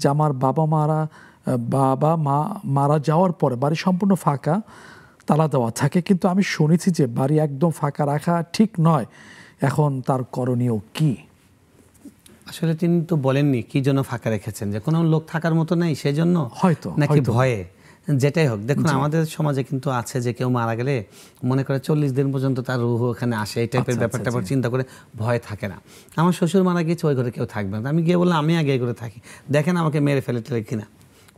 যে আমার বাবা মা মারা যাওয়ার পরে বাড়ি সম্পূর্ণ ফাঁকা, তালা দেওয়া থাকে, কিন্তু আমি শুনেছি যে বাড়ি একদম ফাঁকা রাখা ঠিক নয়। এখন তার করণীয় কি? আসলে তিনি তো বলেননি কি জন্য ফাঁকা রেখেছেন, যে কোনো লোক থাকার মতো নেই সেজন্য হয়তো, নাকি ভয়ে, যেটাই হোক। দেখুন আমাদের সমাজে কিন্তু আছে যে কেউ মারা গেলে মনে করে 40 দিন পর্যন্ত তার রুহ ওখানে আসে, এই টাইপের ব্যাপারটা চিন্তা করে ভয় থাকে না। আমার শ্বশুর মারা গিয়েছে, ওই ঘরে কেউ থাকবে না। আমি গিয়ে বললাম আমি আগে এই ঘরে থাকি, দেখেন আমাকে মেরে ফেলে টেলে কিনা।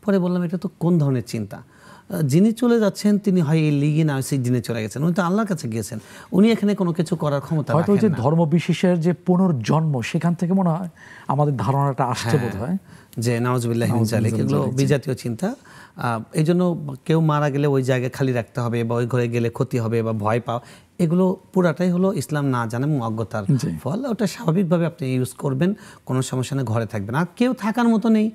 পরে বললাম এটা তো কোন ধরনের চিন্তা, যিনি চলে যাচ্ছেন তিনি হয় এই লিগি না সেই যিনি চলে গেছেন, উনি তো আল্লাহর কাছে গিয়েছেন, উনি এখানে কোনো কিছু করার ক্ষমতা রাখেন না। যে ধর্ম বিশেষের যে পুনর্জন্ম, সেখান থেকে মনে হয় আমাদের ধারণাটা আসছে বোধ হয়, যে নাউজুবিল্লাহি মিন যালিক, এগুলো বিজাতীয় চিন্তা। এই জন্য কেউ মারা গেলে ওই জায়গায় খালি রাখতে হবে বা ওই ঘরে গেলে ক্ষতি হবে বা ভয় পাও, এগুলো পুরাটাই হলো ইসলাম না জানা এবং অজ্ঞতার ফল। ওটা স্বাভাবিকভাবে আপনি ইউজ করবেন, কোনো সমস্যা নেই, ঘরে থাকবেন। আর কেউ থাকার মতো নেই,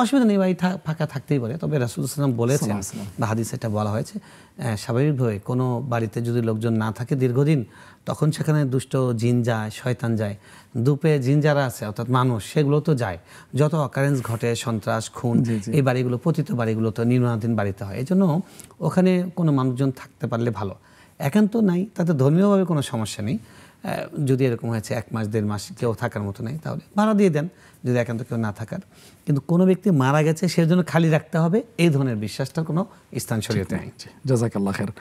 অসুবিধা নেই, ভাই ফাঁকা থাকতেই পারে। তবে রাসূল সাল্লাল্লাহু আলাইহি ওয়াসাল্লাম বলেছেন বা হাদিসে এটা বলা হয়েছে, স্বাভাবিকভাবে কোনো বাড়িতে যদি লোকজন না থাকে দীর্ঘদিন, তখন সেখানে দুষ্ট জিন যায়, শয়তান যায়। দুপে জিন যারা আছে অর্থাৎ মানুষ, সেগুলো তো যায়। যত অকারেন্স ঘটে, সন্ত্রাস, খুন, এই বাড়িগুলো পতিত বাড়িগুলো তো নির্মাণাধীন বাড়িতে হয়। এই জন্য ওখানে কোনো মানুষজন থাকতে পারলে ভালো। একান্ত নাই, তাতে ধর্মীয়ভাবে কোনো সমস্যা নেই। যদি এরকম হয়েছে 1 মাস 1.5 মাস কেউ থাকার মতো নেই, তাহলে ভাড়া দিয়ে দেন, যদি একান্ত কেউ না থাকার। কিন্তু কোনো ব্যক্তি মারা গেছে সেজন্য খালি রাখতে হবে, এই ধরনের বিশ্বাসটার কোনো স্থান শরীয়তে নেই। জাযাকাল্লাহ খাইর।